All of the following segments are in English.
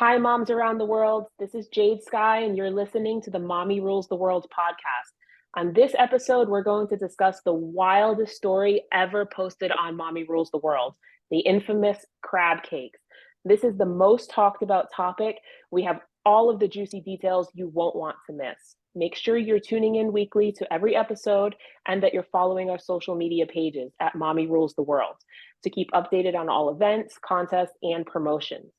Hi, moms around the world. This is Jayde Skye, and you're listening to the Mommy Rules the World podcast. On this episode, we're going to discuss the wildest story ever posted on Mommy Rules the World, the infamous Crabcakes. This is the most talked about topic. We have all of the juicy details you won't want to miss. Make sure you're tuning in weekly to every episode and that you're following our social media pages at Mommy Rules the World to keep updated on all events, contests, and promotions.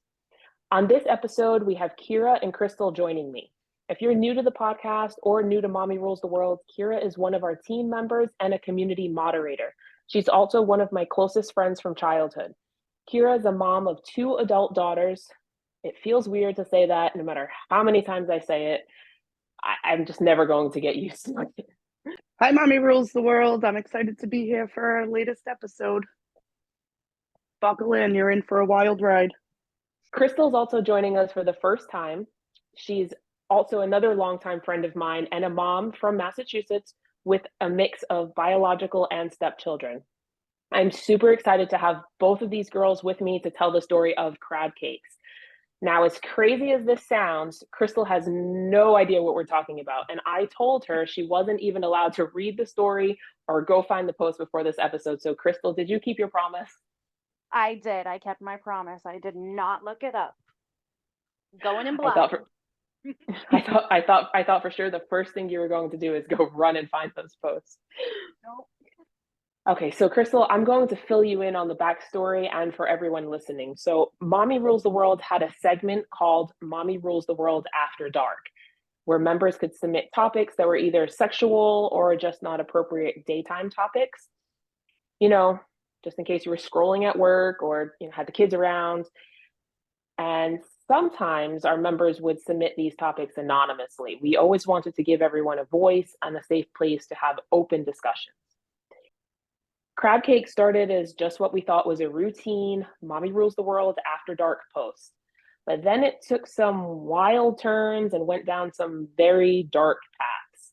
On this episode, we have Kira and Krystle joining me. If you're new to the podcast or new to Mommy Rules the World, Kira is one of our team members and a community moderator. She's also one of my closest friends from childhood. Kira is a mom of 2 adult daughters. It feels weird to say that, no matter how many times I say it. I'm just never going to get used to it. Hi, Mommy Rules the World. I'm excited to be here for our latest episode. Buckle in, you're in for a wild ride. Krystle's also joining us for the first time. She's also another longtime friend of mine and a mom from Massachusetts with a mix of biological and stepchildren. I'm super excited to have both of these girls with me to tell the story of Crabcakes. Now, as crazy as this sounds, Krystle has no idea what we're talking about. And I told her she wasn't even allowed to read the story or go find the post before this episode. So Krystle, did you keep your promise? I did. I kept my promise. I did not look it up. Going in blind. I thought for sure the first thing you were going to do is go run and find those posts. Nope. Okay, so Krystle, I'm going to fill you in on the backstory and for everyone listening. So Mommy Rules the World had a segment called Mommy Rules the World After Dark, where members could submit topics that were either sexual or just not appropriate daytime topics. You know, just in case you were scrolling at work or had the kids around. And sometimes our members would submit these topics anonymously. We always wanted to give everyone a voice and a safe place to have open discussions. Crabcake started as just what we thought was a routine Mommy Rules the World After Dark post. But then it took some wild turns and went down some very dark paths.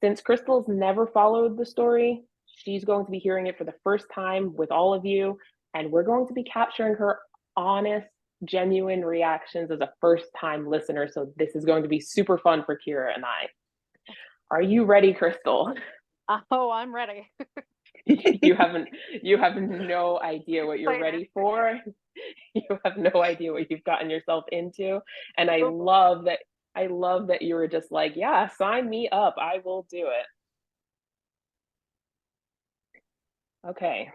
Since Krystle's never followed the story, she's going to be hearing it for the first time with all of you, and we're going to be capturing her honest, genuine reactions as a first-time listener. So this is going to be super fun for Kira and I. Are you ready, Krystle? Oh, I'm ready. You have no idea what you're ready for. You have no idea what you've gotten yourself into. And I love that you were just like, yeah, sign me up. I will do it. Okay.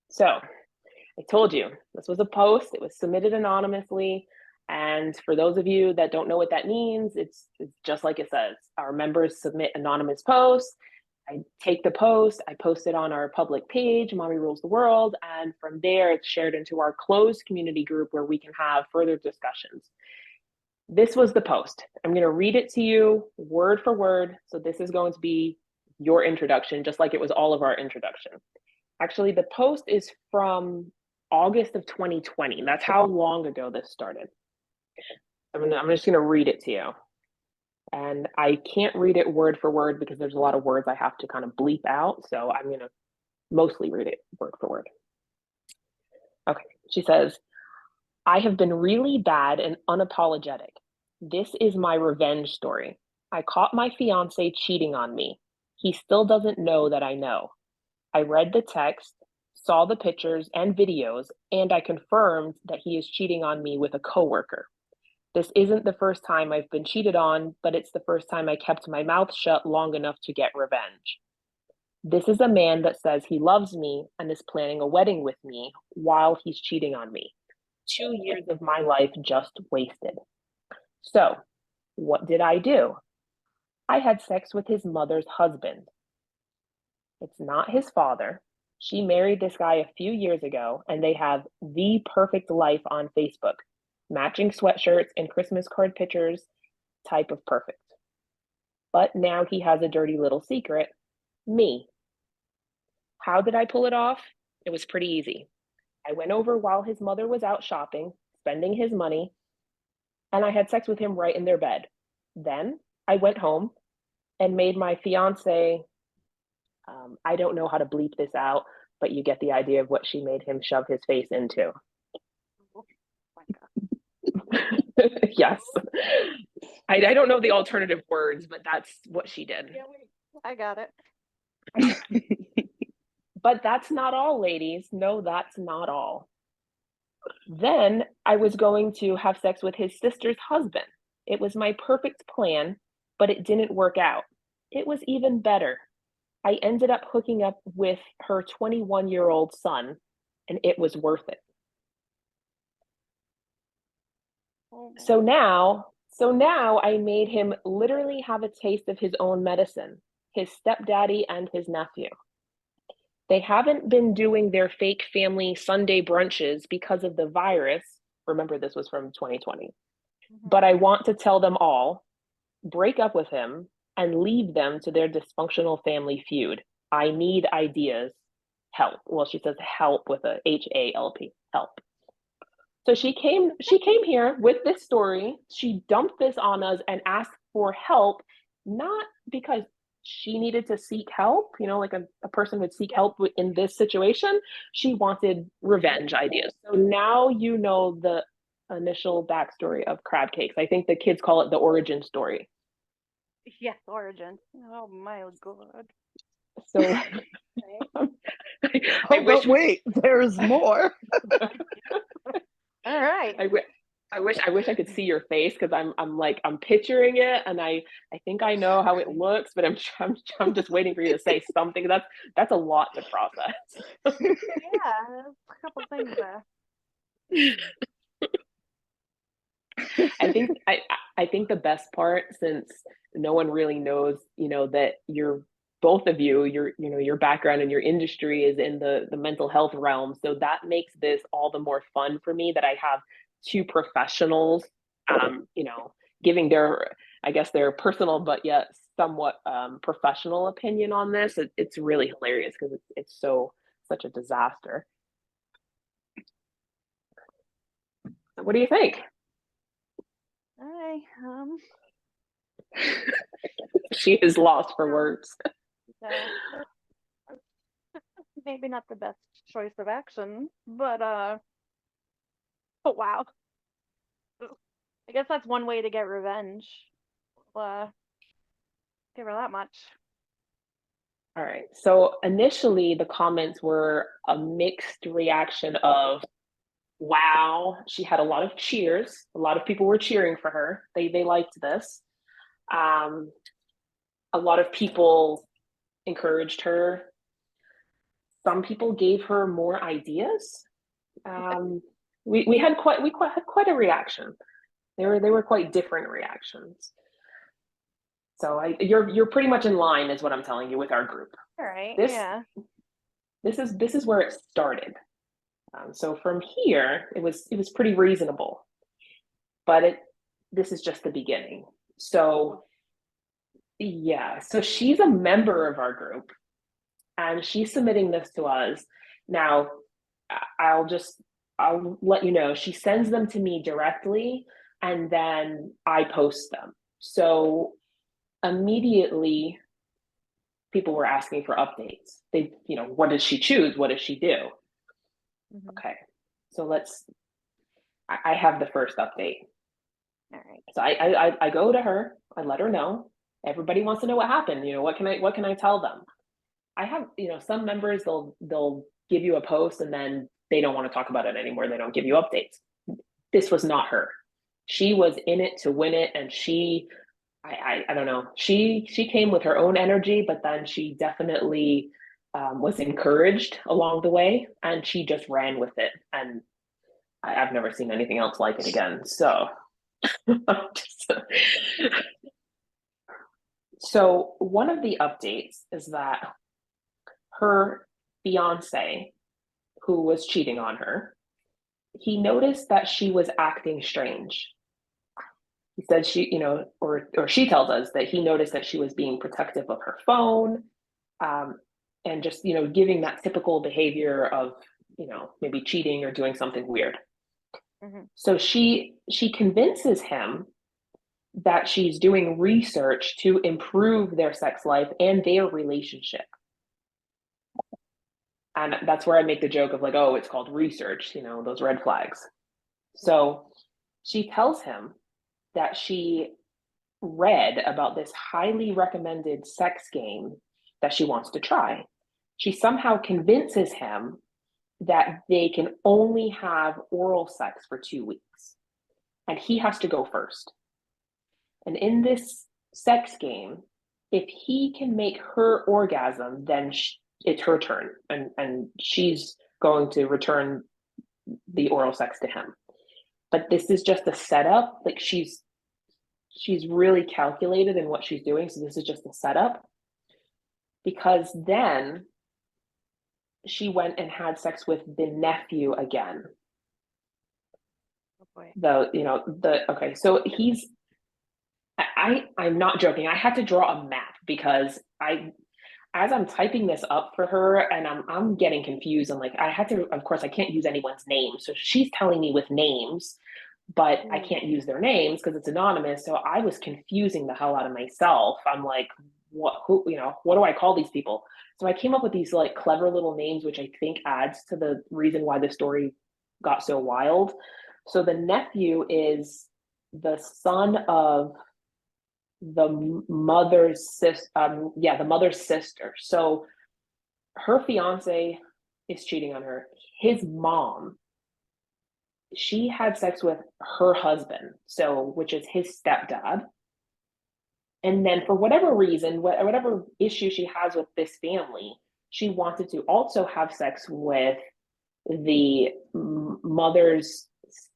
So I told you this was a post. It was submitted anonymously. And for those of you that don't know what that means, it's just like it says. Our members submit anonymous posts. I take the post, I post it on our public page, Mommy Rules the World, and from there it's shared into our closed community group where we can have further discussions. This was the post. I'm going to read it to you word for word. So this is going to be your introduction, just like it was all of our introduction. Actually, the post is from August of 2020. That's how long ago this started. I'm just going to read it to you. And I can't read it word for word because there's a lot of words I have to kind of bleep out. So I'm going to mostly read it word for word. Okay, she says, I have been really bad and unapologetic. This is my revenge story. I caught my fiance cheating on me. He still doesn't know that I know. I read the text, saw the pictures and videos, and I confirmed that he is cheating on me with a coworker. This isn't the first time I've been cheated on, but it's the first time I kept my mouth shut long enough to get revenge. This is a man that says he loves me and is planning a wedding with me while he's cheating on me. 2 years of my life just wasted. So, what did I do? I had sex with his mother's husband. It's not his father. She married this guy a few years ago, and they have the perfect life on Facebook. Matching sweatshirts and Christmas card pictures, type of perfect. But now he has a dirty little secret, me. How did I pull it off? It was pretty easy. I went over while his mother was out shopping, spending his money, and I had sex with him right in their bed. Then I went home and made my fiance, I don't know how to bleep this out, but you get the idea of what she made him shove his face into. Oh my God. Yes. I don't know the alternative words, but that's what she did. Yeah, wait. I got it. But that's not all, ladies. No, that's not all. Then I was going to have sex with his sister's husband. It was my perfect plan, but it didn't work out. It was even better. I ended up hooking up with her 21-year-old son, and it was worth it. Oh, So now I made him literally have a taste of his own medicine, his stepdaddy and his nephew. They haven't been doing their fake family Sunday brunches because of the virus. Remember, this was from 2020. But I want to tell them all, break up with him and leave them to their dysfunctional family feud. I need ideas. Help. Well, she says help with a HALP. Help. So she came here with this story. She dumped this on us and asked for help, not because she needed to seek help, like a person would seek help in this situation. She wanted revenge ideas. So now you know the initial backstory of Crabcakes. I think the kids call it the origin story. yes, origin. Oh my god. So Oh, I wish but wait, there's more. All right. I wish I could see your face because I'm picturing it and I think I know how it looks, but I'm just waiting for you to say something. That's a lot to process. Yeah, a couple things there. I think the best part, since no one really knows, that you're both of you, your background and your industry is in the mental health realm. So that makes this all the more fun for me that I have two professionals, giving I guess their personal but yet somewhat professional opinion on this. It's really hilarious because it's such a disaster. What do you think? I She is lost for words. uh, maybe not the best choice of action, but oh wow. I guess that's one way to get revenge. Uh, give her that much. All right. So initially, the comments were a mixed reaction of, wow, she had a lot of cheers. A lot of people were cheering for her. They liked this. Um, a lot of people encouraged her. Some people gave her more ideas. Um, we had quite a reaction. They were quite different reactions. So you're pretty much in line, is what I'm telling you, with our group. All right. This Yeah. this is where it started. So from here, it was pretty reasonable, but this is just the beginning. So yeah, so she's a member of our group, and she's submitting this to us. Now, I'll let you know, she sends them to me directly, and then I post them. So immediately, people were asking for updates. What does she choose? What does she do? Okay, so I have the first update. All right. So I go to her, I let her know. Everybody wants to know what happened. What can I tell them? I have, some members, they'll give you a post and then they don't want to talk about it anymore. They don't give you updates. This was not her. She was in it to win it, and I don't know. She came with her own energy, but then she definitely was encouraged along the way, and she just ran with it. And I've never seen anything else like it again. So, so one of the updates is that her fiance, who was cheating on her, he noticed that she was acting strange. He said or she tells us that he noticed that she was being protective of her phone, and just giving that typical behavior of maybe cheating or doing something weird. So she convinces him that she's doing research to improve their sex life and their relationship. And that's where I make the joke of like, oh, it's called research, those red flags. So She tells him that she read about this highly recommended sex game that she wants to try. She somehow convinces him that they can only have oral sex for 2 weeks, and he has to go first. And in this sex game, if he can make her orgasm, then it's her turn, and she's going to return the oral sex to him. But this is just a setup. Like she's really calculated in what she's doing. So this is just a setup, because then she went and had sex with the nephew again. Oh boy. Okay, so I'm not joking. I had to draw a map because as I'm typing this up for her, and I'm getting confused. And like, I had to, of course, I can't use anyone's name. So she's telling me with names, but I can't use their names because it's anonymous. So I was confusing the hell out of myself. I'm like, what do I call these people? So I came up with these like clever little names, which I think adds to the reason why the story got so wild. So the nephew is the son of the mother's sister. The mother's sister. So her fiance is cheating on her. His mom, she had sex with her husband, which is his stepdad. And then for whatever reason, whatever issue she has with this family, she wanted to also have sex with the mother's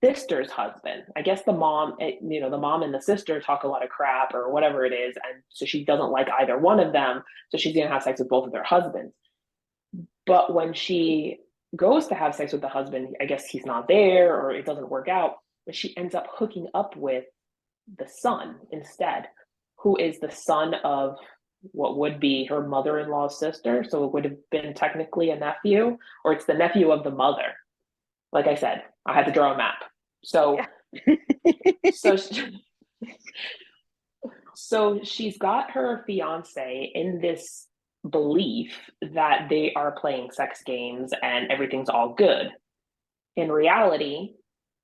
sister's husband. I guess the mom and the sister talk a lot of crap or whatever it is. And so she doesn't like either one of them. So she's going to have sex with both of their husbands. But when she goes to have sex with the husband, I guess he's not there or it doesn't work out. But she ends up hooking up with the son instead, who is the son of what would be her mother-in-law's sister. So it would have been technically a nephew, or it's the nephew of the mother. Like I said, I had to draw a map. So, so she's got her fiance in this belief that they are playing sex games and everything's all good. In reality,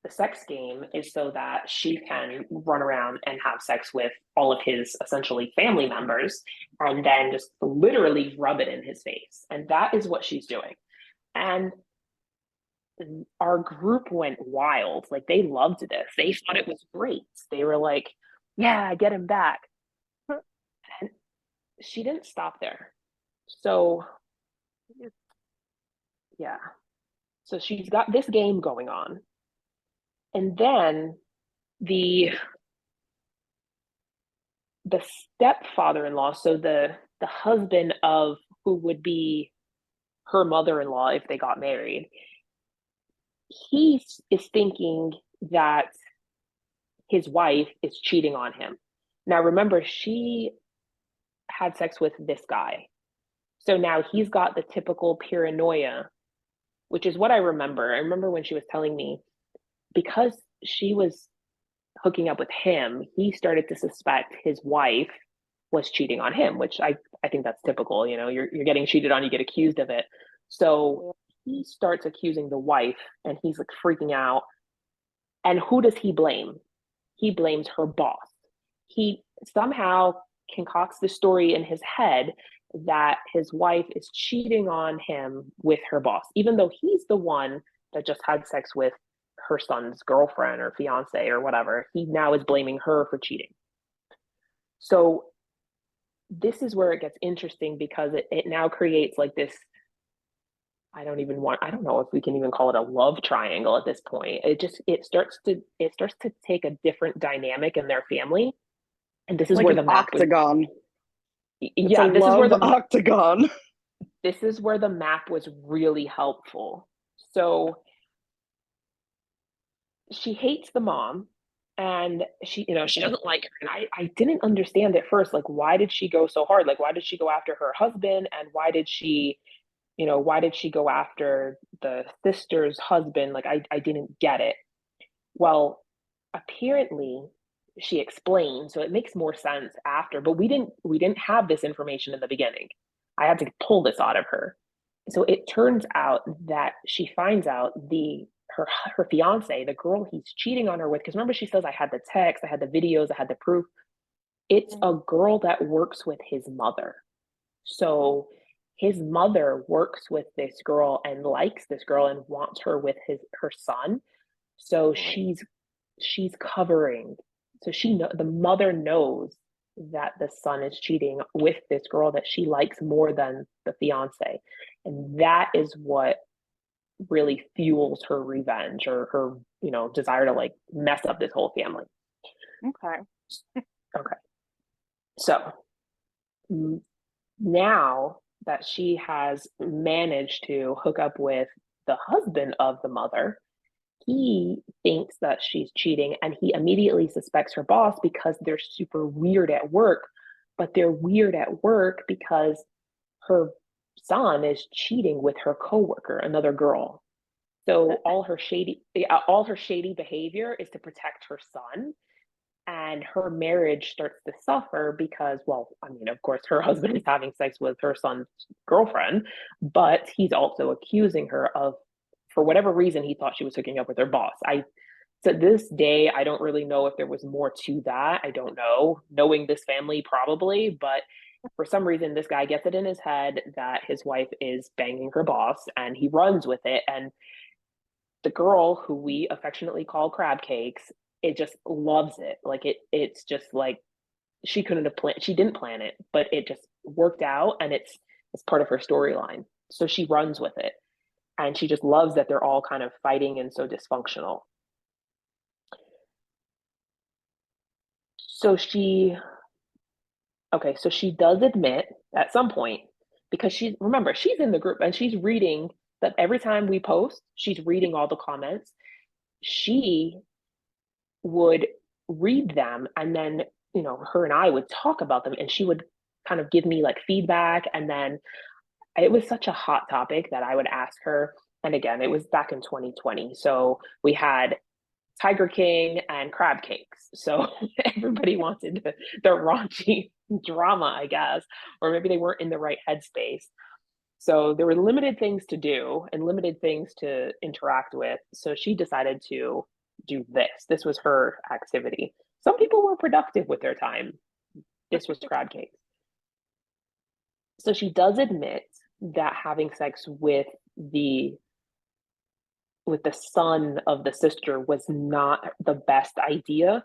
the sex game is so that she can run around and have sex with all of his essentially family members and then just literally rub it in his face. And that is what she's doing. And our group went wild. Like they loved this. They thought it was great. They were like, yeah, get him back. And she didn't stop there. So yeah. So she's got this game going on. And then the stepfather-in-law, so the husband of who would be her mother-in-law if they got married, he is thinking that his wife is cheating on him. Now remember, she had sex with this guy. So now he's got the typical paranoia, which is what I remember. I remember when she was telling me, because she was hooking up with him, he started to suspect his wife was cheating on him, which I think that's typical. You're getting cheated on, you get accused of it. So he starts accusing the wife and he's like freaking out. And who does he blame? He blames her boss. He somehow concocts the story in his head that his wife is cheating on him with her boss, even though he's the one that just had sex with her son's girlfriend or fiance or whatever. He now is blaming her for cheating. So this is where it gets interesting, because it now creates like this, I don't know if we can even call it a love triangle at this point. It starts to take a different dynamic in their family. And this is like where an the map octagon. Yeah, this is where the octagon. This is where the map was really helpful. So she hates the mom, and she doesn't like her. And I didn't understand at first, like, why did she go so hard? Like, why did she go after her husband? And why did she go after the sister's husband? Like, I didn't get it. Well, apparently she explained, so it makes more sense after, but we didn't have this information in the beginning. I had to pull this out of her. So it turns out that she finds out her fiance, the girl he's cheating on her with, because remember she says, I had the text, I had the videos, I had the proof. It's a girl that works with his mother. So his mother works with this girl and likes this girl and wants her with her son. So she's covering. So the mother knows that the son is cheating with this girl that she likes more than the fiance. And that is what really fuels her revenge or her, desire to like mess up this whole family. Okay. Okay. So now that she has managed to hook up with the husband of the mother, he thinks that she's cheating and he immediately suspects her boss because they're super weird at work. But they're weird at work because her son is cheating with her coworker, another girl. So all her shady behavior is to protect her son, and her marriage starts to suffer because, well, I mean, of course, her husband is having sex with her son's girlfriend, but he's also accusing her of, for whatever reason, he thought she was hooking up with her boss. To this day, I don't really know if there was more to that. I don't know. Knowing this family, probably, but for some reason, this guy gets it in his head that his wife is banging her boss, and he runs with it. And the girl, who we affectionately call Crabcakes, it just loves it. Like it's just like she couldn't have planned. She didn't plan it, but it just worked out, and it's part of her storyline. So she runs with it, and she just loves that they're all kind of fighting and so dysfunctional. So she does admit at some point, because she's in the group and she's reading that every time we post, she's reading all the comments. She would read them, and then, her and I would talk about them, and she would kind of give me like feedback. And then it was such a hot topic that I would ask her. And again, it was back in 2020. So we had Tiger King and Crabcakes. So everybody wanted the raunchy drama, I guess, or maybe they weren't in the right headspace. So there were limited things to do and limited things to interact with. So she decided to do this. This was her activity. Some people were productive with their time. This was Crabcakes. So she does admit that having sex with the son of the sister was not the best idea,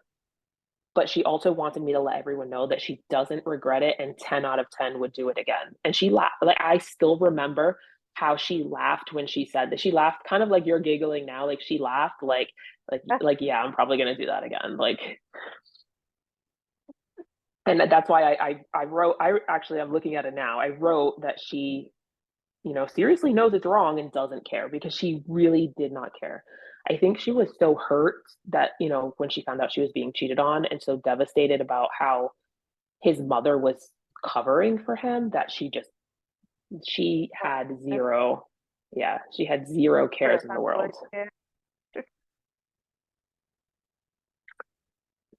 but she also wanted me to let everyone know that she doesn't regret it, and 10 out of 10 would do it again. And she laughed. Like, I still remember how she laughed when she said that. She laughed kind of like you're giggling now. Like, she laughed like yeah, I'm probably gonna do that again. Like, and that's why I wrote, I'm looking at it now. I wrote that she, seriously knows it's wrong and doesn't care, because she really did not care. I think she was so hurt that, when she found out she was being cheated on, and so devastated about how his mother was covering for him, that she had zero, yeah, she had zero cares in the world.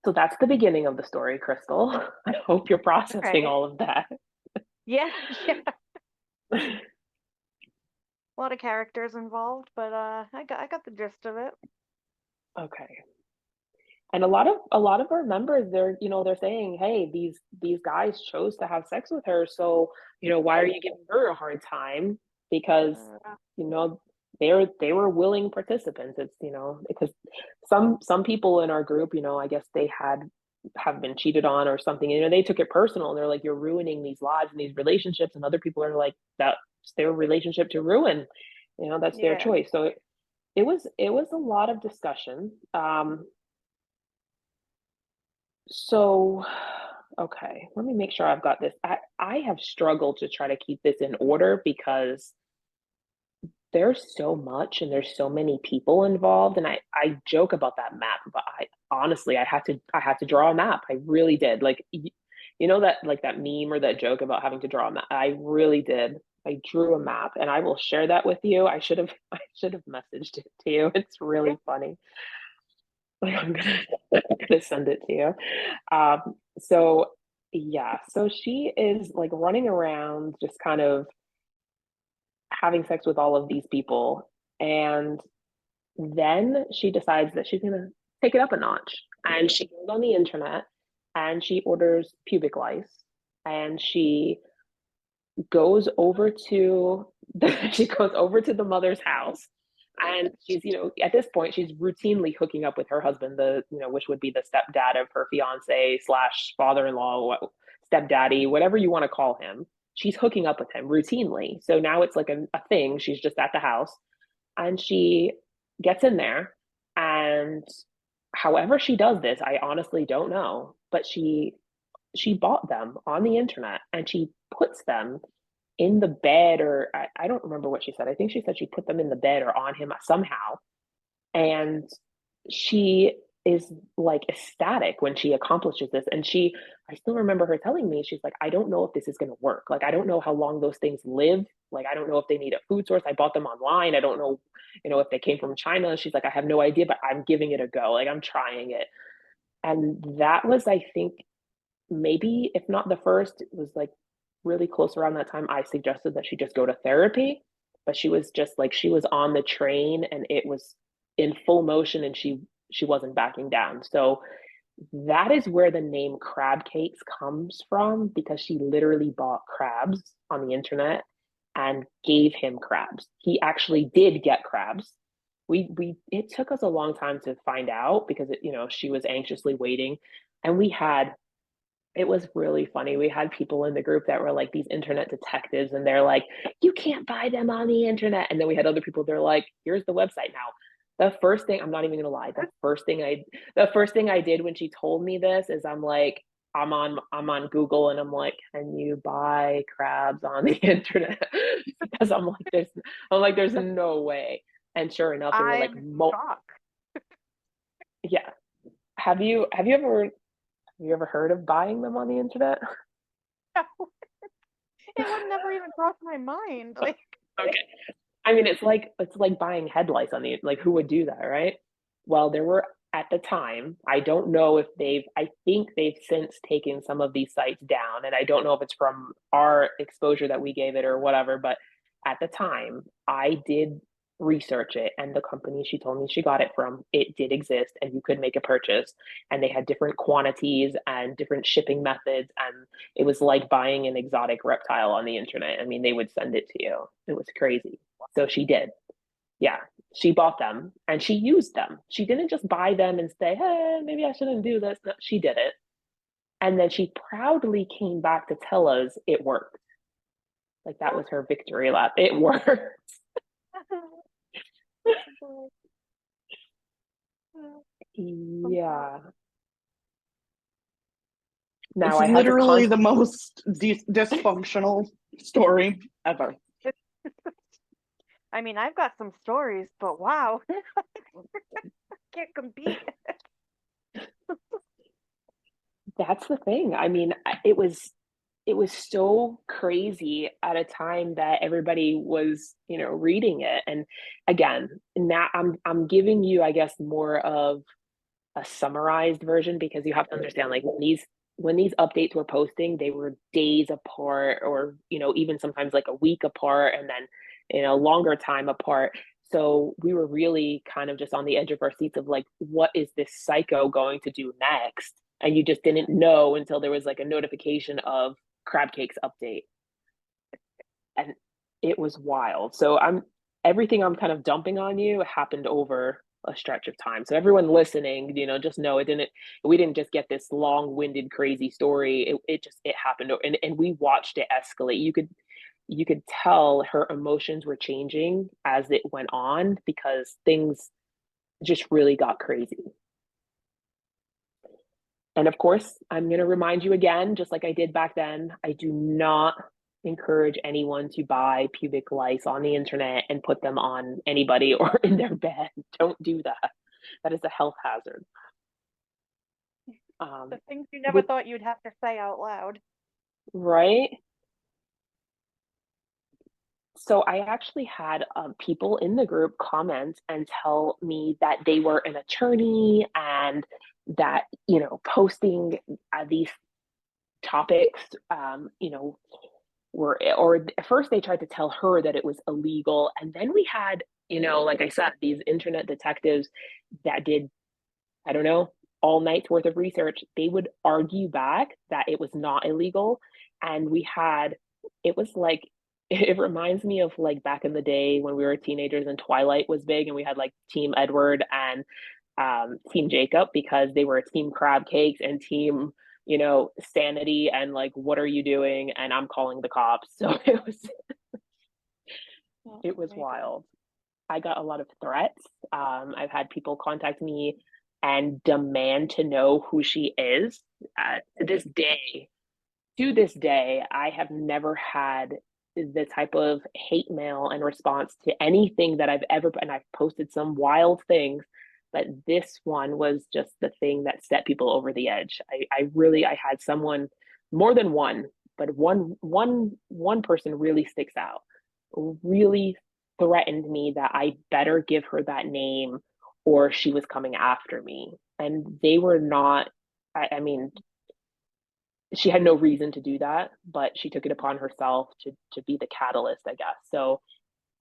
So that's the beginning of the story, Krystle. I hope you're processing all of that. Yeah. A lot of characters involved, but I got the gist of it. Okay. And a lot of our members, they're saying, hey, these guys chose to have sex with her, so why are you giving her a hard time? Because they were willing participants. It's because some people in our group, I guess they have been cheated on or something. They took it personal, and they're like, you're ruining these lives and these relationships. And other people are like, that's their relationship to ruin. That's their choice. So it was a lot of discussion. So, okay, let me make sure I've got this. I have struggled to try to keep this in order because there's so much and there's so many people involved, and I joke about that map, but I honestly I had to draw a map. I really did. Like, that, like, that meme or that joke about having to draw a map. I really did. I drew a map, and I will share that with you. I should have messaged it to you. It's really funny. I'm gonna send it to you. So yeah, so she is like running around just kind of having sex with all of these people. And then she decides that she's gonna take it up a notch, and she goes on the internet and she orders pubic lice, and goes over to she goes over to the mother's house, and she's, at this point she's routinely hooking up with her husband, which would be the stepdad of her fiance slash father-in-law, stepdaddy, whatever you want to call him. She's hooking up with him routinely, so now it's like a thing. She's just at the house, and she gets in there, and however she does this, I honestly don't know, but she bought them on the internet, and she puts them in the bed, or I don't remember what she said. I think she said she put them in the bed or on him somehow. And she is like ecstatic when she accomplishes this. And I still remember her telling me, she's like, I don't know if this is going to work. Like, I don't know how long those things live. Like, I don't know if they need a food source. I bought them online. I don't know, if they came from China. She's like, I have no idea, but I'm giving it a go. Like, I'm trying it. And that was, I think, maybe if not the first, it was like really close around that time I suggested that she just go to therapy. But she was just like, she was on the train and it was in full motion, and she wasn't backing down. So that is where the name Crabcakes comes from, because she literally bought crabs on the internet and gave him crabs. He actually did get crabs. We it took us a long time to find out, because she was anxiously waiting, and it was really funny. We had people in the group that were like these internet detectives, and they're like, you can't buy them on the internet. And then we had other people, they're like, here's the website now. The first thing, I'm not even gonna lie, the first thing I did when she told me this is I'm like, I'm on Google, and I'm like, can you buy crabs on the internet? Because there's no way. And sure enough, there were like I'm shocked. yeah. Have you ever heard of buying them on the internet? It would never even cross my mind. Like, Okay. I mean, it's like buying head lice on the, like, who would do that, right? Well, there were, at the time, I don't know if I think they've since taken some of these sites down, and I don't know if it's from our exposure that we gave it or whatever, but at the time, I did research it, and the company she told me she got it from, it did exist, and you could make a purchase, and they had different quantities and different shipping methods, and it was like buying an exotic reptile on the internet. I mean, they would send it to you. It was crazy. So she did. Yeah. She bought them and she used them. She didn't just buy them and say, hey, maybe I shouldn't do this. No, she did it. And then she proudly came back to tell us it worked. Like, that was her victory lap. It worked. Yeah. Now It's I had to literally the most dysfunctional story ever. I mean, I've got some stories, but wow, can't compete. That's the thing. I mean, it was so crazy at a time that everybody was, reading it. And again, now I'm giving you, I guess, more of a summarized version, because you have to understand, like, when these updates were posting, they were days apart, or even sometimes like a week apart, and then longer time apart. So we were really kind of just on the edge of our seats of like, what is this psycho going to do next? And you just didn't know until there was like a notification of Crabcakes update. And it was wild. So everything I'm kind of dumping on you happened over a stretch of time. So everyone listening, just know we didn't just get this long-winded crazy story. It happened, and we watched it escalate. You could tell her emotions were changing as it went on, because things just really got crazy. And of course, I'm going to remind you again, just like I did back then, I do not encourage anyone to buy pubic lice on the internet and put them on anybody or in their bed. Don't do that. That is a health hazard. The things you never thought you'd have to say out loud. Right? So I actually had people in the group comment and tell me that they were an attorney, and that, posting these topics, were, or at first they tried to tell her that it was illegal. And then we had like I said, these internet detectives that did, I don't know, all night's worth of research, they would argue back that it was not illegal. And it was like, it reminds me of like back in the day when we were teenagers and Twilight was big and we had like Team Edward and Team Jacob because they were Team Crabcakes and Team, Sanity and like, what are you doing? And I'm calling the cops. So it was wild. I got a lot of threats. I've had people contact me and demand to know who she is. To this day, I have never had the type of hate mail and response to anything that and I've posted some wild things, but this one was just the thing that set people over the edge. I had someone, more than one, but one person really sticks out, really threatened me that I better give her that name or she was coming after me. And they were not, I mean, she had no reason to do that, but she took it upon herself to be the catalyst, I guess. So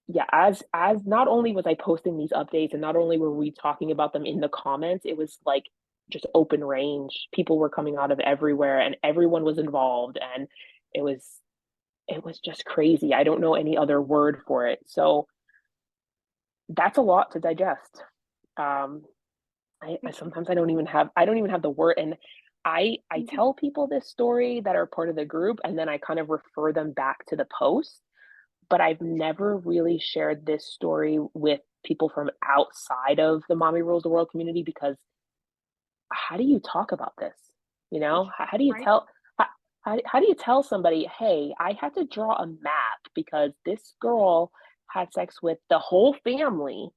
yeah, as not only was I posting these updates and not only were we talking about them in the comments, it was like just open range. People were coming out of everywhere and everyone was involved and it was it was just crazy. I don't know any other word for it. So that's a lot to digest. Um, I sometimes I don't even have the word, and I tell people this story that are part of the group, and then I kind of refer them back to the post. But I've never really shared this story with people from outside of the Mommy Rules the World community because how do you talk about this? How do you Right? tell how do you tell somebody, hey, I had to draw a map because this girl had sex with the whole family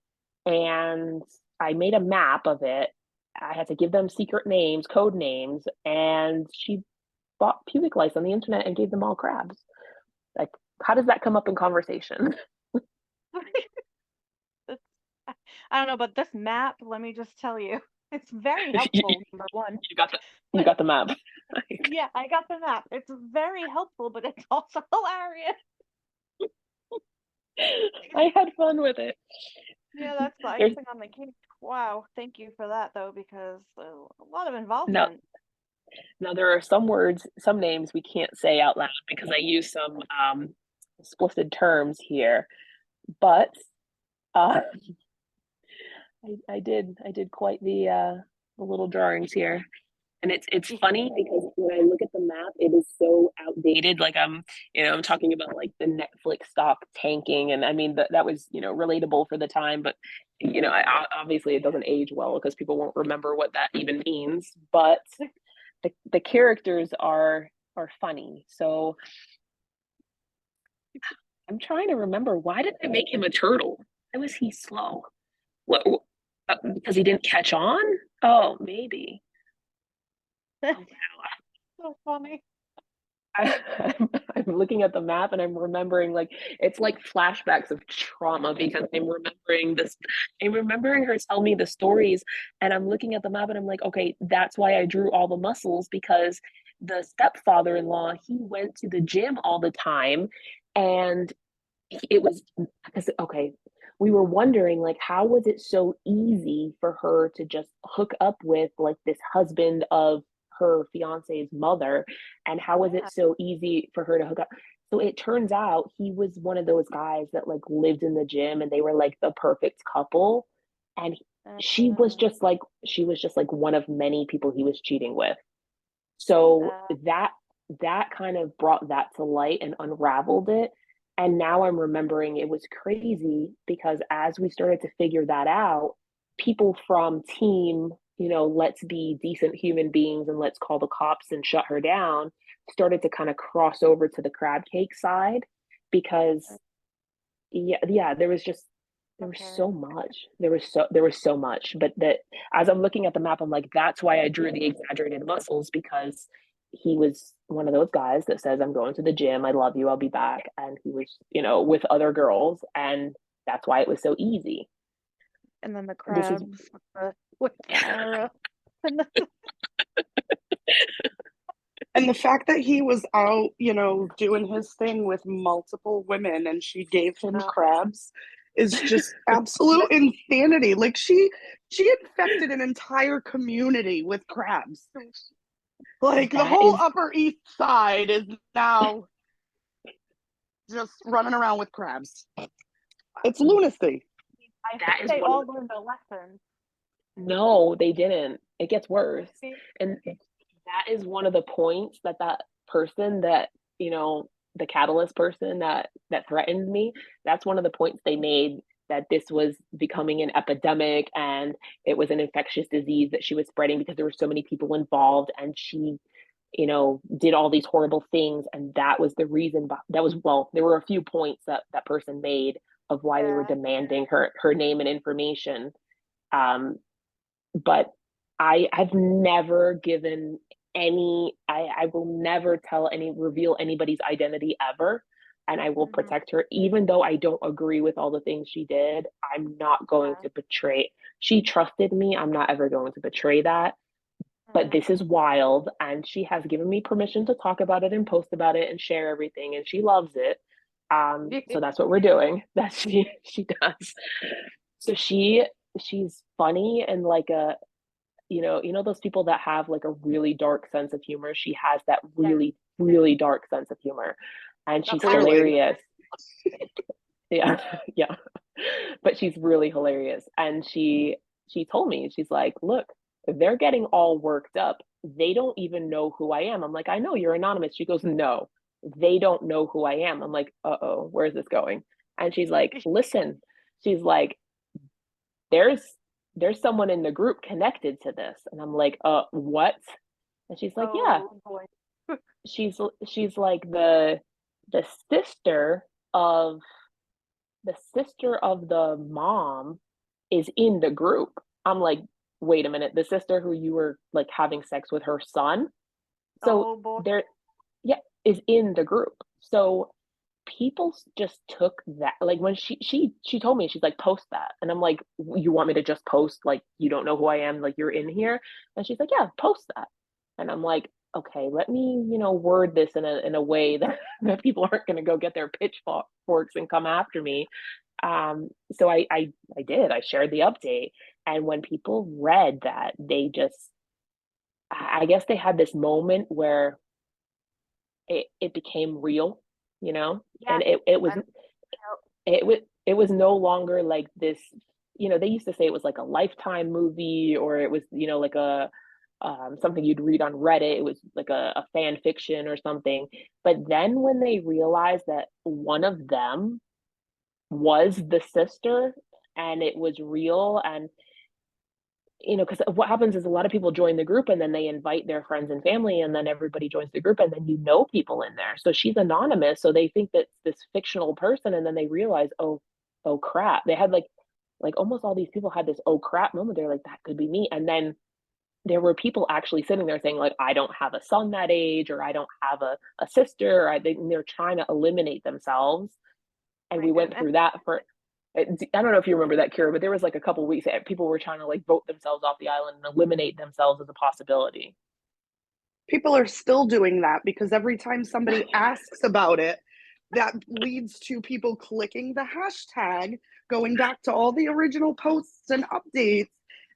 and I made a map of it. I had to give them secret names, code names, and she bought pubic lice on the internet and gave them all crabs. Like, how does that come up in conversation? That's- I don't know, but this map, let me just tell you, it's very you, helpful, number one. you got the you But got the map. yeah, I got the map. It's very helpful, but it's also hilarious. I had fun with it. Yeah, that's the There's icing on the cake. Wow, thank you for that though, because a lot of no involvement. Now there are some words, some names we can't say out loud because I use some explicit terms here. But uh, I did quite the little drawings here, and it's funny because when I look at the map, it is so outdated. Like I'm talking about like the Netflix stock tanking, and I mean that was relatable for the time, but obviously it doesn't age well because people won't remember what that even means. But the characters are funny. So I'm trying to remember, why did I make him a turtle? Why was he slow? What because he didn't catch on? Oh, maybe. Oh, So funny. I'm looking at the map and I'm remembering like it's like flashbacks of trauma because I'm remembering her tell me the stories and I'm looking at the map and I'm like, okay, that's why I drew all the muscles because the stepfather-in-law, he went to the gym all the time and it was because okay, we were wondering like how was it so easy for her to just hook up with like this husband of her fiance's mother, and how was it Yeah. so easy for her to hook up. So it turns out he was one of those guys that like lived in the gym and they were like the perfect couple, and she was just like one of many people he was cheating with. So uh, that kind of brought that to light and unraveled it. And now I'm remembering it was crazy because as we started to figure that out, people from team, let's be decent human beings and let's call the cops and shut her down, started to kind of cross over to the crab cake side because yeah, there was okay. so much. There was so much. But that as I'm looking at the map, I'm like, that's why I drew the exaggerated muscles because he was one of those guys that says, I'm going to the gym, I love you, I'll be back. And he was, with other girls, and that's why it was so easy. And then the This is crabs with the arrow. And the, And the fact that he was out, doing his thing with multiple women and she gave him oh, crabs is just absolute insanity. Like she infected an entire community with crabs. Like the That whole is Upper East Side is now just running around with crabs. It's lunacy. I that hope is they one of all the, learned a lesson. no, they didn't. It gets worse. See? And that is one of the points that that person that, you know, the catalyst person that threatened me, that's one of the points they made, that this was becoming an epidemic and it was an infectious disease that she was spreading because there were so many people involved, and she, you know, did all these horrible things, and that was the reason. That was, well, there were a few points that that person made of why they were Yeah. demanding her name and information. um but I've never given any, I will never tell any, reveal anybody's identity ever. And I will Mm-hmm. protect her, even though I don't agree with all the things she did. I'm not going Yeah. to betray. She trusted me. I'm not ever going to betray that. But Mm-hmm. this is wild. And she has given me permission to talk about it and post about it and share everything. And she loves it. So that's what we're doing. That she does. So she's funny and like a, you know those people that have like a really dark sense of humor. She has that Yeah. really, really dark sense of humor, and she's Clearly. hilarious. Yeah, yeah, but she's really hilarious. And she told me, she's like, look, they're getting all worked up. They don't even know who I am. I'm like, I know you're anonymous. She goes, no, they don't know who I am. I'm like, uh-oh, where's this going? And she's like, listen, she's like, there's there's someone in the group connected to this. And I'm like, what? And she's like, yeah, Oh boy. she's she's like the sister of the sister of the mom is in the group. I'm like, wait a minute, the sister who you were like having sex with her son? So Oh boy. there, yeah, is in the group. So people just took that, like when she told me, she's like, post that. And I'm like, you want me to just post like you don't know who I am, like you're in here? And she's like, yeah, post that. And I'm like, okay, let me, you know, word this in a way that, that people aren't going to go get their pitchforks and come after me. So I did, I shared the update. And when people read that, they just, I guess they had this moment where it became real, you know. Yeah. And it was, And it was no longer like this, you know, they used to say it was like a Lifetime movie, or it was, you know, like a something you'd read on Reddit. It was like a fan fiction or something. But then when they realized that one of them was the sister and it was real, and you know, because what happens is a lot of people join the group and then they invite their friends and family, and then everybody joins the group, and then you know people in there. So she's anonymous, so they think that's this fictional person, and then they realize, oh crap. They had like almost all these people had this oh crap moment. They're like, that could be me. And then there were people actually sitting there saying like, I don't have a son that age, or I don't have a sister, or they're trying to eliminate themselves. And my we went goodness. through that for, I don't know if you remember that, Kira, but there was like a couple of weeks that people were trying to like vote themselves off the island and eliminate themselves as a possibility. People are still doing that because every time somebody asks about it, that leads to people clicking the hashtag, going back to all the original posts and updates,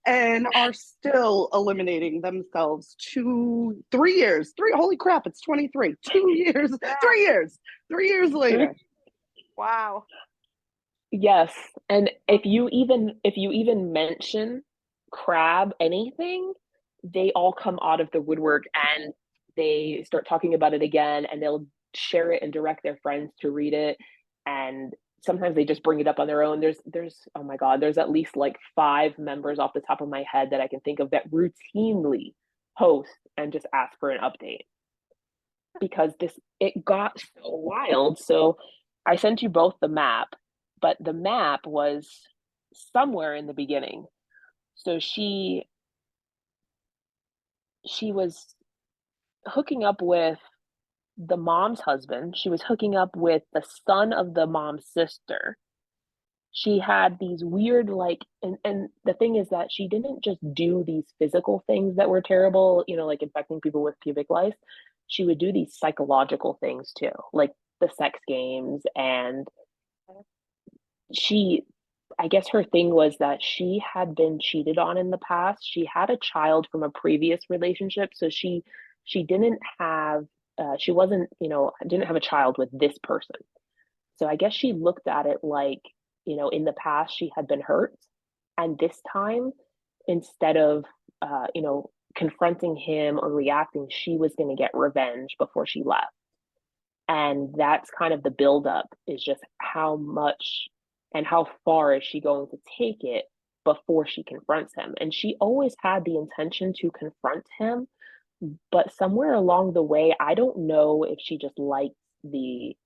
and are still eliminating themselves 3 years. Holy crap, it's 23. 2 years, Yeah. 3 years, 3 years later. Wow. Yes. And if you even mention crab anything, they all come out of the woodwork and they start talking about it again, and they'll share it and direct their friends to read it. And sometimes they just bring it up on their own. There's oh my God, there's at least like 5 members off the top of my head that I can think of that routinely post and just ask for an update, because this it got so wild. So I sent you both the map, but the map was somewhere in the beginning. So she was hooking up with the mom's husband. She was hooking up with the son of the mom's sister. She had these weird like, and the thing is that she didn't just do these physical things that were terrible, you know, like infecting people with pubic lice. She would do these psychological things too, like the sex games. And she I guess her thing was that she had been cheated on in the past. She had a child from a previous relationship, so she didn't have she wasn't, didn't have a child with this person. So I guess she looked at it like, in the past she had been hurt, and this time, instead of confronting him or reacting, she was going to get revenge before she left. And that's kind of the buildup, is just how much and how far is she going to take it before she confronts him. And she always had the intention to confront him, but somewhere along the way, I don't know if she just liked the,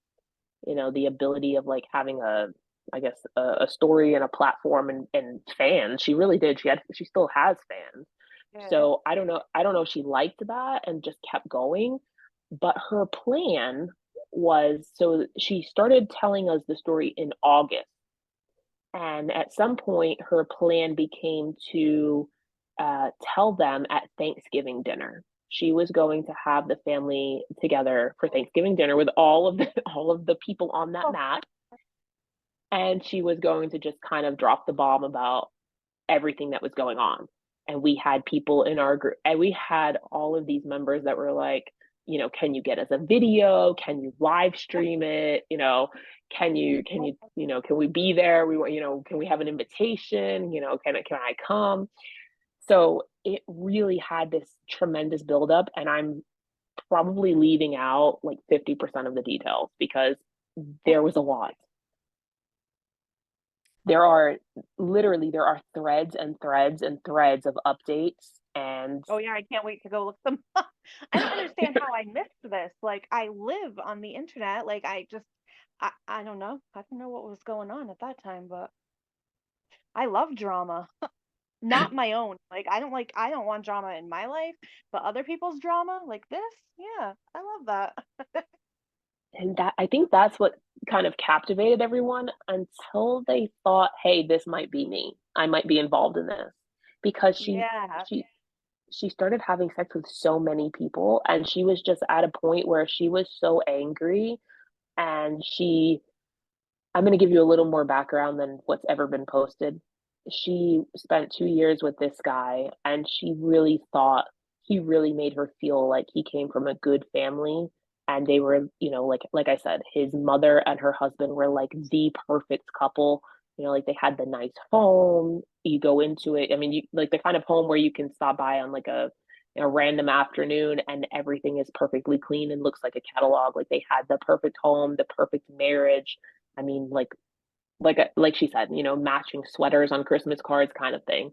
the ability of like having I guess a story and a platform and fans. She really did. She still has fans. Yeah. So I don't know if she liked that and just kept going. But her plan was, so she started telling us the story in August. And at some point, her plan became to tell them at Thanksgiving dinner. She was going to have the family together for Thanksgiving dinner with all of the all of the people on that Oh, map, and she was going to just kind of drop the bomb about everything that was going on. And we had people in our group, and we had all of these members that were like, can you get us a video? Can you live stream it? Can we be there? We want, can we have an invitation? Can I come? So it really had this tremendous buildup, and I'm probably leaving out like 50% of the details because there was a lot. There are threads and threads and threads of updates, and oh yeah, I can't wait to go look them up. I don't understand how I missed this. Like I live on the internet. Like I don't know. I don't know what was going on at that time, but I love drama. Not my own. I don't want drama in my life, but other people's drama like this, yeah, I love that. that I think that's what kind of captivated everyone until they thought, hey, this might be me. I might be involved in this. Because Yeah. she she started having sex with so many people, and she was just at a point where she was so angry. And I'm going to give you a little more background than what's ever been posted. She spent 2 years with this guy, and she really thought he really made her feel like he came from a good family. And they were, like I said, his mother and her husband were like the perfect couple. Like they had the nice home. You go into it. I mean, you like the kind of home where you can stop by on like a random afternoon and everything is perfectly clean and looks like a catalog. Like they had the perfect home, the perfect marriage. I mean, like she said, matching sweaters on Christmas cards kind of thing.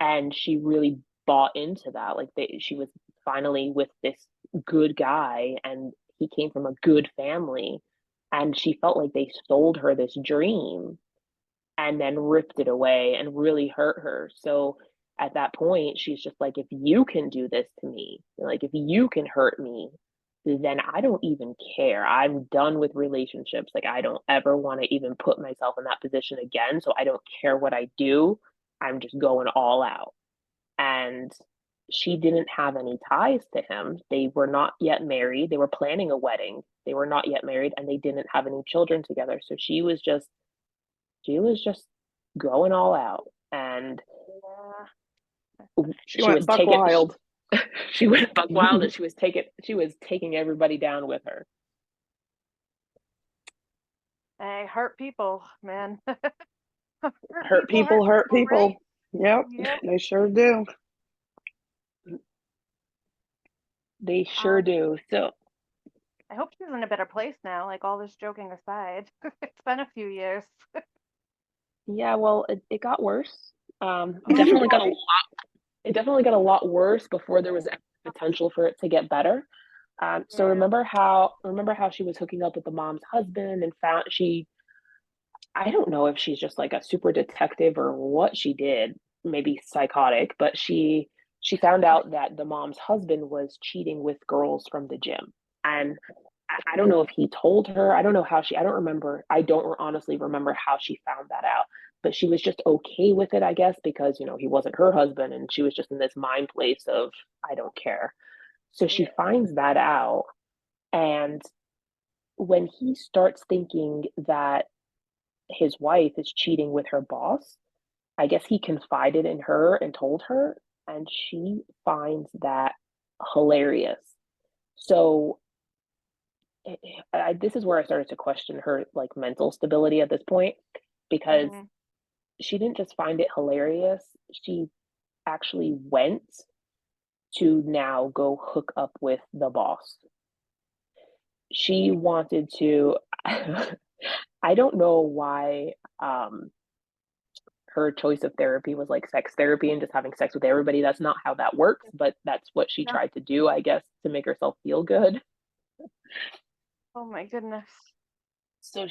And she really bought into that. Like she was finally with this good guy, and he came from a good family, and she felt like they sold her this dream and then ripped it away and really hurt her. So at that point, she's just like, if you can do this to me, like if you can hurt me, then I don't even care. I'm done with relationships. Like I don't ever want to even put myself in that position again. So I don't care what I do. I'm just going all out. And she didn't have any ties to him. They were not yet married. They were planning a wedding. They were not yet married, and they didn't have any children together. So she was just going all out, and She she went was buck taking wild. she went buck wild, and she was taking everybody down with her. Hey, hurt people, man. Hurt people, hurt right? people. Yep, Yep. they sure do. They sure Um, do. So I hope she's in a better place now, like all this joking aside. It's been a few years. yeah, well, it got worse. It Oh definitely got boy. a lot worse before there was potential for it to get better. So Yeah. remember how she was hooking up with the mom's husband, and found she I don't know if she's just like a super detective or what she did, maybe psychotic, but she found out that the mom's husband was cheating with girls from the gym. And I don't know if he told her. I don't know how I don't remember. I don't honestly remember how she found that out. But she was just okay with it, I guess, because, he wasn't her husband, and she was just in this mind place of, I don't care. So she Yeah. finds that out. And when he starts thinking that his wife is cheating with her boss. I guess he confided in her and told her, and she finds that hilarious. So this is where I started to question her like mental stability at this point, because Mm-hmm. she didn't just find it hilarious, she actually went to now go hook up with the boss. She wanted to I don't know why her choice of therapy was like sex therapy and just having sex with everybody. That's not how that works, but that's what she Yeah. tried to do, I guess, to make herself feel good. Oh my goodness. So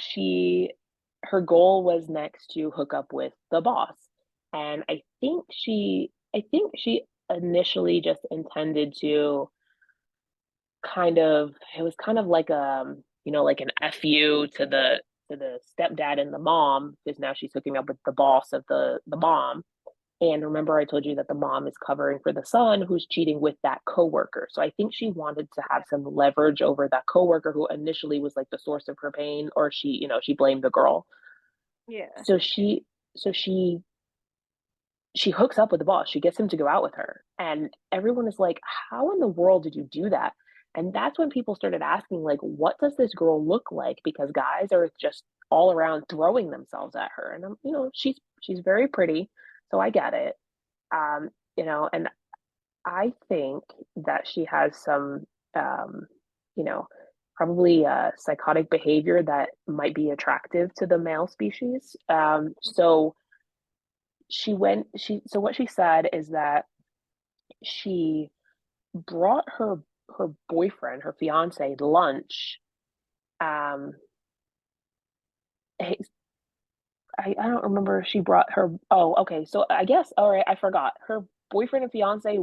her goal was next to hook up with the boss. And I think she initially just intended to it was kind of like like an FU to the stepdad and the mom, because now she's hooking up with the boss of the mom. And remember, I told you that the mom is covering for the son who's cheating with that coworker. So I think she wanted to have some leverage over that coworker who initially was like the source of her pain, or she blamed the girl. Yeah. So she hooks up with the boss. She gets him to go out with her. And everyone is like, how in the world did you do that? And that's when people started asking, like, what does this girl look like? Because guys are just all around throwing themselves at her. And she's very pretty, so I get it. And I think that she has some, um, you know, probably psychotic behavior that might be attractive to the male species. So what she said is that she brought her boyfriend, her fiance, lunch. Um, I, I don't remember if she brought her. Oh, okay. So I guess, all right, I forgot. Her boyfriend and fiance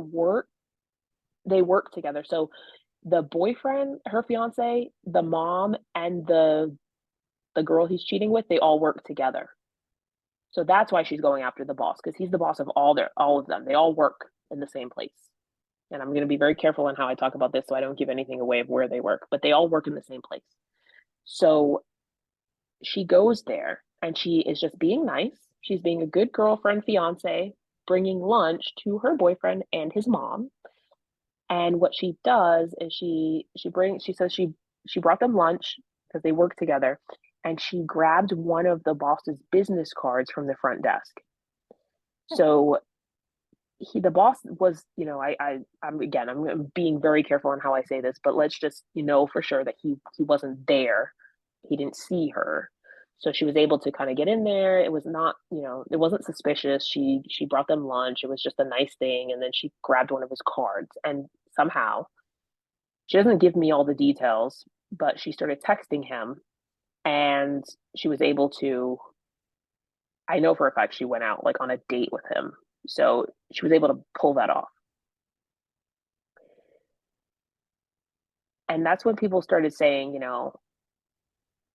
they work together. So the boyfriend, her fiance, the mom, and the girl he's cheating with, they all work together. So that's why she's going after the boss, because he's the boss of all of them. They all work in the same place. And I'm going to be very careful in how I talk about this so I don't give anything away of where they work, but they all work in the same place. So she goes there and she is just being nice. She's being a good girlfriend, fiance, bringing lunch to her boyfriend and his mom. And what she does is she says she brought them lunch because they work together, and she grabbed one of the boss's business cards from the front desk. So the boss was, I'm being very careful on how I say this, but let's just for sure that he wasn't there. He didn't see her. So she was able to kind of get in there. It was not, it wasn't suspicious. She brought them lunch. It was just a nice thing. And then she grabbed one of his cards, and somehow she doesn't give me all the details, but she started texting him, and she was able to, I know for a fact she went out like on a date with him. So she was able to pull that off. And that's when people started saying,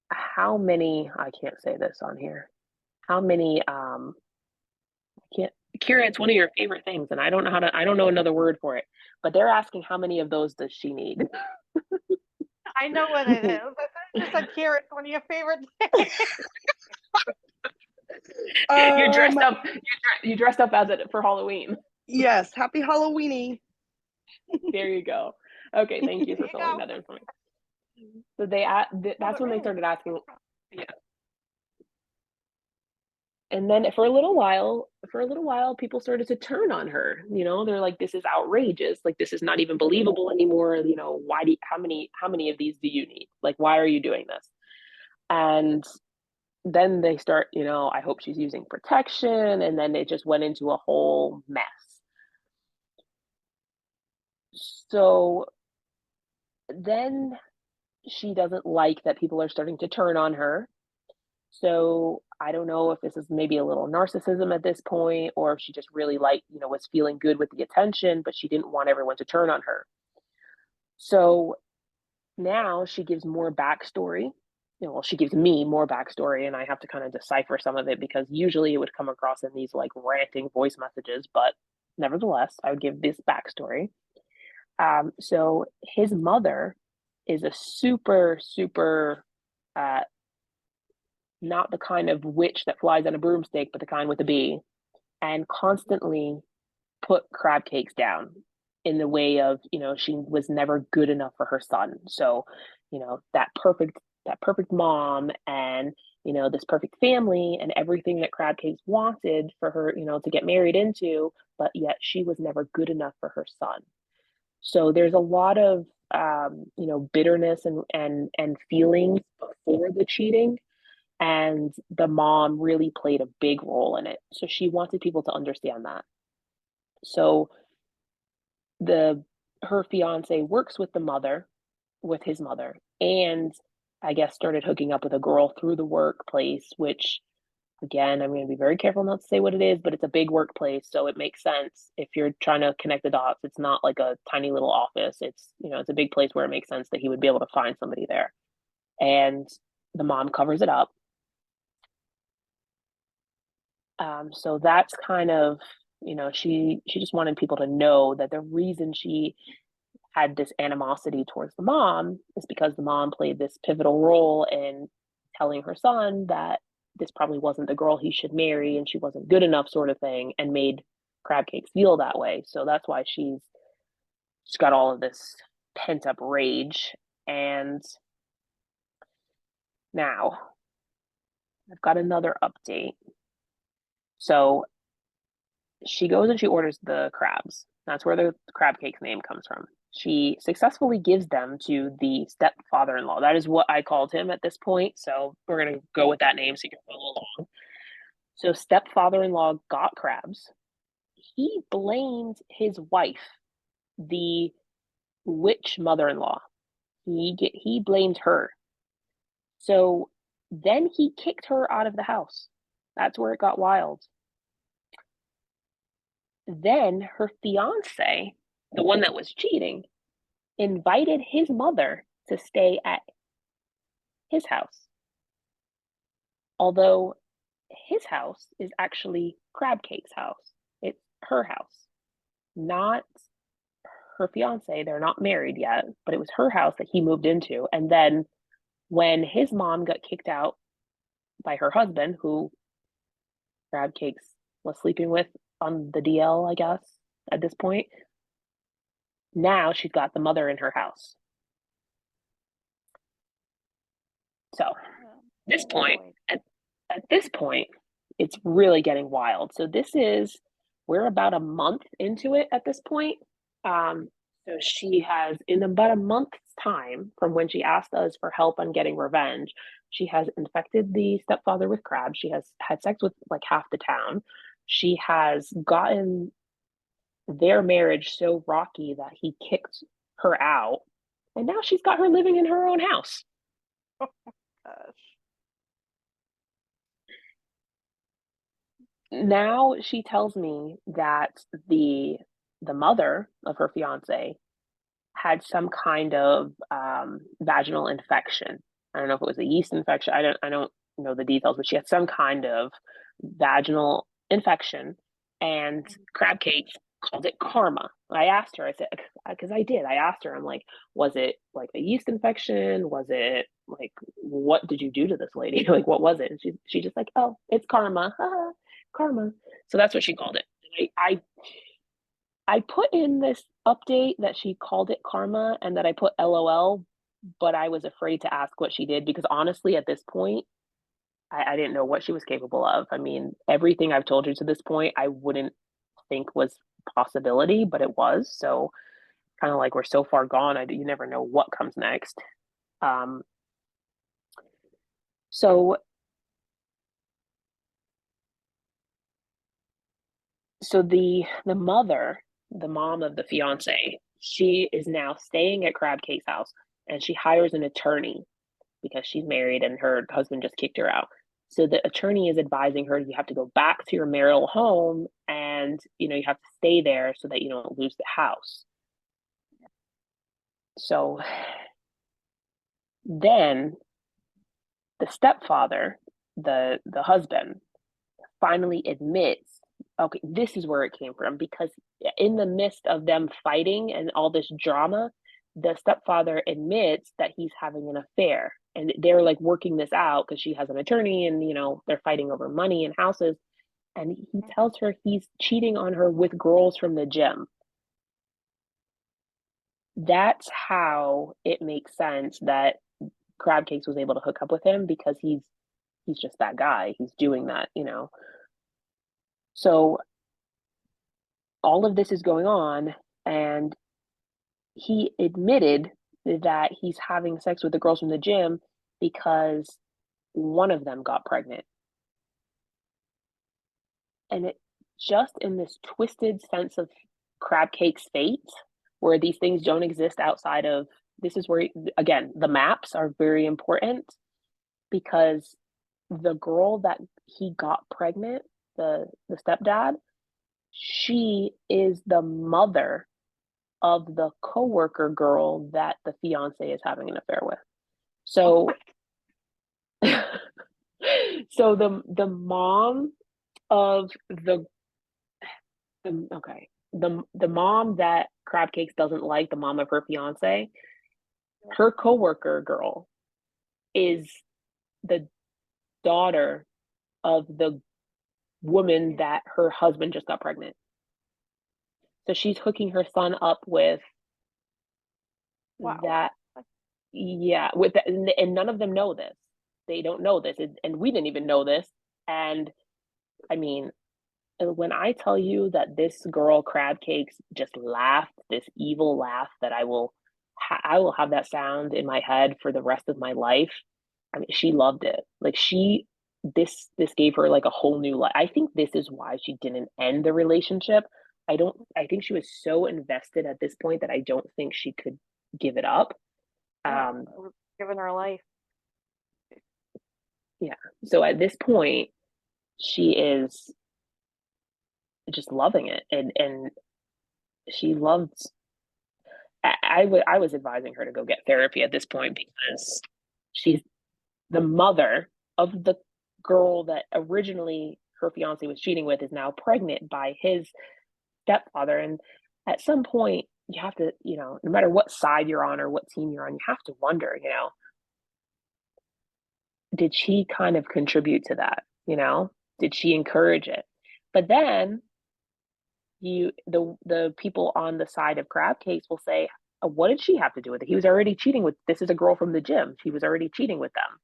how many, I can't say this on here, how many, I can't, Kira, it's one of your favorite things, and I don't know another word for it, but they're asking how many of those does she need? I know what it is. I just said carrots, one of your favorite things. You dressed Um, up, you dressed up as it for Halloween. yes, happy Halloweeny. There you go. Okay, thank you There for you filling go. that in for me. So No, that's but when they really. started asking, yeah. And then for a little while, people started to turn on her. They're like, "This is outrageous. Like, this is not even believable anymore. How many of these do you need? Like, why are you doing this?" And then they start, I hope she's using protection, and then it just went into a whole mess. So then she doesn't like that people are starting to turn on her. So I don't know if this is maybe a little narcissism at this point, or if she just really was feeling good with the attention, but she didn't want everyone to turn on her. So now she gives more backstory. Well, she gives me more backstory, and I have to kind of decipher some of it, because usually it would come across in these like ranting voice messages, but nevertheless, I would give this backstory. So his mother is a super, super uh, not the kind of witch that flies on a broomstick, but the kind with a bee, and constantly put Crabcakes down in the way of, she was never good enough for her son. So, that perfect mom and, this perfect family and everything that Crabcakes wanted for her, to get married into, but yet she was never good enough for her son. So there's a lot of bitterness and feelings before the cheating, and the mom really played a big role in it. So she wanted people to understand that. So the her fiance works with his mother, and I guess started hooking up with a girl through the workplace, which again, I'm going to be very careful not to say what it is, but it's a big workplace, so it makes sense if you're trying to connect the dots. It's not like a tiny little office. It's a big place where it makes sense that he would be able to find somebody there. And the mom covers it up. So that's kind of, she just wanted people to know that the reason she had this animosity towards the mom is because the mom played this pivotal role in telling her son that this probably wasn't the girl he should marry and she wasn't good enough, sort of thing, and made Crabcakes feel that way. So that's why she's got all of this pent up rage. And now I've got another update. So she goes and she orders the crabs. That's where the crab cake name comes from. She successfully gives them to the stepfather-in-law. That is what I called him at this point. So we're going to go with that name so you can follow along. So stepfather-in-law got crabs. He blamed his wife, the witch mother-in-law. He blamed her. So then he kicked her out of the house. That's where it got wild. Then her fiance, the one that was cheating, invited his mother to stay at his house. Although his house is actually Crabcake's house. It's her house, not her fiance. They're not married yet, but it was her house that he moved into. And then when his mom got kicked out by her husband, who Crabcakes was sleeping with on the DL, I guess, at this point, now she's got the mother in her house. So this point, at this point, it's really getting wild. So we're about a month into it at this point. So she has, in about a month's time from when she asked us for help on getting revenge, she has infected the stepfather with crabs. She has had sex with like half the town. She has gotten their marriage so rocky that he kicked her out. And now she's got her living in her own house. Gosh. Now she tells me that the mother of her fiance had some kind of vaginal infection. I don't know if it was a yeast infection. I don't know the details, but she had some kind of vaginal infection, and Crabcakes called it karma. I asked her, I said, because I asked her, I'm like, was it like a yeast infection? Was it like, what did you do to this lady? Like, what was it? And she just like, oh, it's karma. Karma. So that's what she called it. I put in this update that she called it karma and that I put LOL, but I was afraid to ask what she did because honestly, at this point, I didn't know what she was capable of. I mean, everything I've told you to this point, I wouldn't think was a possibility, but it was. So kind of like we're so far gone, you never know what comes next. Um, so the mother, the mom of the fiance, she is now staying at Crabcake's house, and she hires an attorney because she's married and her husband just kicked her out. So the attorney is advising her, you have to go back to your marital home and you have to stay there so that you don't lose the house. So then the stepfather, the husband, finally admits, okay, this is where it came from, because in the midst of them fighting and all this drama, the stepfather admits that he's having an affair, and they're like working this out because she has an attorney, and they're fighting over money and houses. And he tells her he's cheating on her with girls from the gym. That's how it makes sense that Crabcakes was able to hook up with him, because he's just that guy. He's doing that. So all of this is going on, and he admitted that he's having sex with the girls from the gym because one of them got pregnant. And it just, in this twisted sense of Crabcake's fate, where these things don't exist outside of, this is where, again, the maps are very important, because the girl that he got pregnant, the stepdad, she is the mother of the coworker girl that the fiance is having an affair with. So so the mom of the mom that Crabcakes doesn't like, the mom of her fiance, her coworker girl is the daughter of the woman that her husband just got pregnant. So she's hooking her son up with that. Yeah, with that, and none of them know this. They don't know this, and we didn't even know this. And I mean, when I tell you that this girl Crabcakes just laughed this evil laugh that I will have that sound in my head for the rest of my life. I mean, she loved it. Like, this gave her like a whole new life. I think this is why she didn't end the relationship. I think she was so invested at this point that I don't think she could give it up. Given her life. Yeah. So at this point, she is just loving it, and she loves. I was advising her to go get therapy at this point, because she's the mother of the girl that originally her fiance was cheating with, is now pregnant by his stepfather. And at some point, you have to, no matter what side you're on or what team you're on, you have to wonder, did she kind of contribute to that? Did she encourage it? But then the people on the side of Crabcakes will say, what did she have to do with it? He was already cheating with, this is a girl from the gym. She was already cheating with them.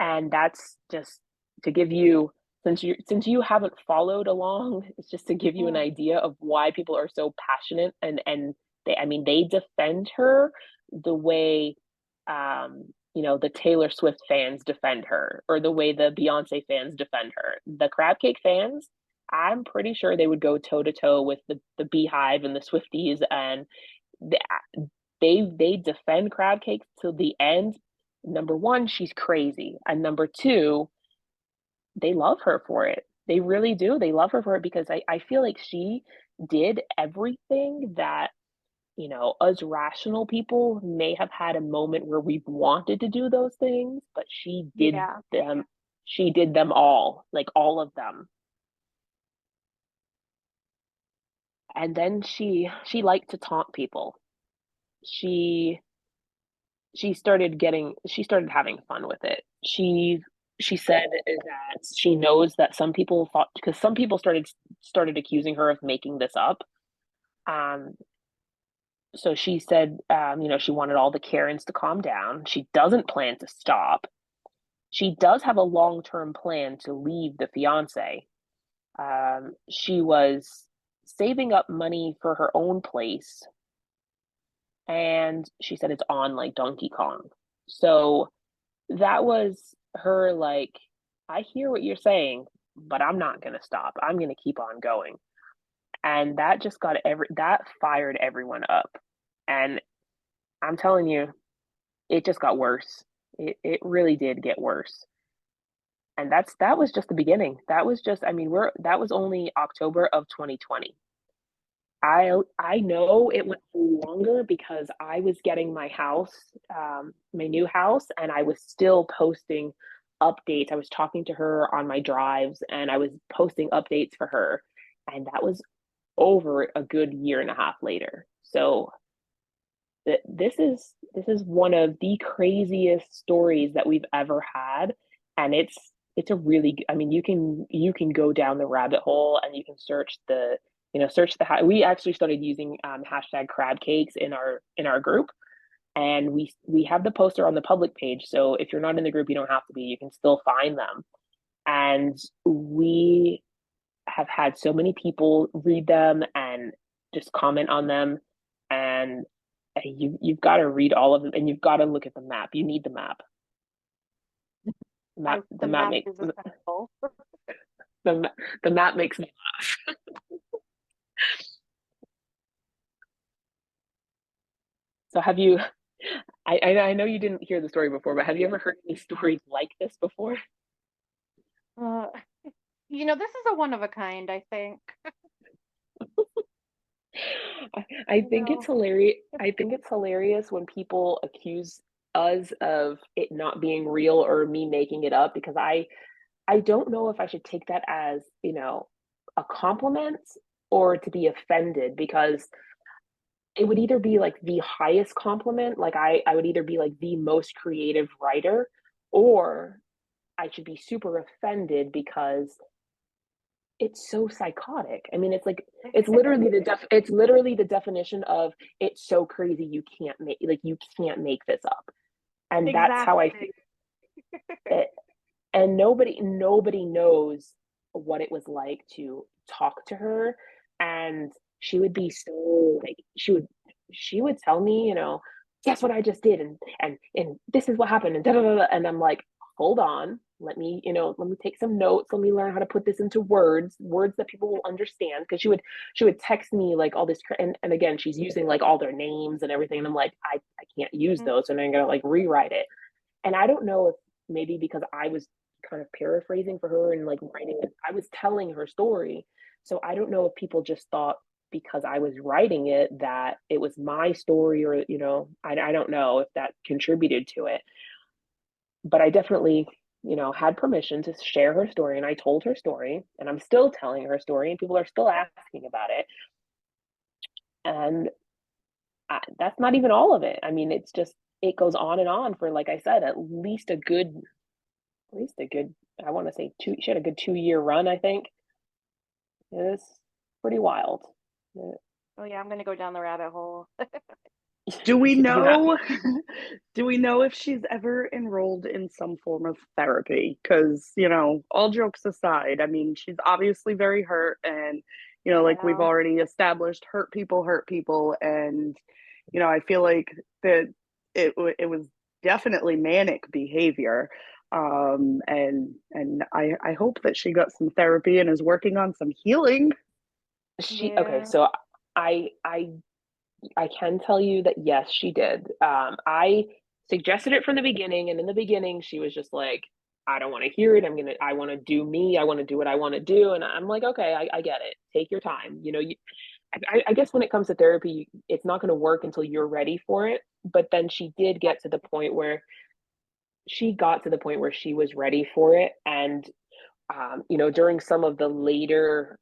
And that's just to give you, since you haven't followed along, it's just to give you an idea of why people are so passionate, and they defend her the way the Taylor Swift fans defend her, or the way the Beyonce fans defend her. The Crabcake fans, I'm pretty sure they would go toe to toe with the Beehive and the Swifties, and they defend Crabcake till the end. Number one, she's crazy, and number two, they love her for it. They really do. They love her for it, because I feel like she did everything that us rational people may have had a moment where we've wanted to do those things, but she did them. She did them all, like all of them. And then she liked to taunt people. She started having fun with it. She said that she knows that some people thought, because some people started accusing her of making this up. So she said, she wanted all the Karens to calm down. She doesn't plan to stop. She does have a long-term plan to leave the fiance. She was saving up money for her own place, and she said it's on like Donkey Kong. So that was her, like, I hear what you're saying, but I'm not going to stop. I'm going to keep on going. And that just that fired everyone up. And I'm telling you, it just got worse. It really did get worse. And that was just the beginning. That was just, that was only October of 2020. I know it went longer because I was getting my house, my new house, and I was still posting updates. I was talking to her on my drives, and I was posting updates for her. And that was over a good year and a half later. So this is one of the craziest stories that we've ever had, and it's a really, I mean, you can go down the rabbit hole and you can search the, we actually started using hashtag Crabcakes in our group, and we have the poster on the public page, so if you're not in the group, you don't have to be, you can still find them. And we have had so many people read them and just comment on them, and you've got to read all of them, and you've got to look at the map. You need the map. The The map map makes is essential. the the map makes me laugh. So have you? I know you didn't hear the story before, but have you ever heard any stories like this before? Uh, this is a one of a kind, I think. I You think it's know, hilarious. I think it's hilarious when people accuse us of it not being real or me making it up, because I don't know if I should take that as, a compliment or to be offended, because it would either be like the highest compliment, like I would either be like the most creative writer, or I should be super offended because it's so psychotic. I mean, it's like it's literally the definition of it's so crazy you can't make this up. And that's how I feel exactly. it. And nobody knows what it was like to talk to her, and she would be so like she would tell me, guess what I just did, and this is what happened, and da, da, da, da. And I'm like, hold on, let me take some notes, let me learn how to put this into words that people will understand, because she would text me like all this, and again, she's using like all their names and everything, and I'm like, I can't use Mm, those, and I'm gonna like rewrite it. And I don't know if maybe because I was kind of paraphrasing for her and like writing it, I was telling her story. So I don't know if people just thought because I was writing it that it was my story, or, I don't know if that contributed to it. But I definitely, had permission to share her story, and I told her story, and I'm still telling her story, and people are still asking about it. And that's not even all of it. I mean, it goes on and on for, like I said, at least a good, I want to say she had a good 2 year run, I think. It's pretty wild. oh yeah, I'm gonna go down the rabbit hole. Do we Yeah. know do we know if she's ever enrolled in some form of therapy? Because, all jokes aside, I mean, she's obviously very hurt, and, like we've Yeah. already established, hurt people, and, I feel like that it was definitely manic behavior. And I hope that she got some therapy and is working on some healing. Okay, Yeah. so I can tell you that yes, she did. I suggested it from the beginning, and in the beginning, she was just like, "I don't want to hear it. I want to do me. I want to do what I want to do." And I'm like, "Okay, I get it. Take your time. I guess when it comes to therapy, it's not going to work until you're ready for it." But then she got to the point where she was ready for it, and during some of the later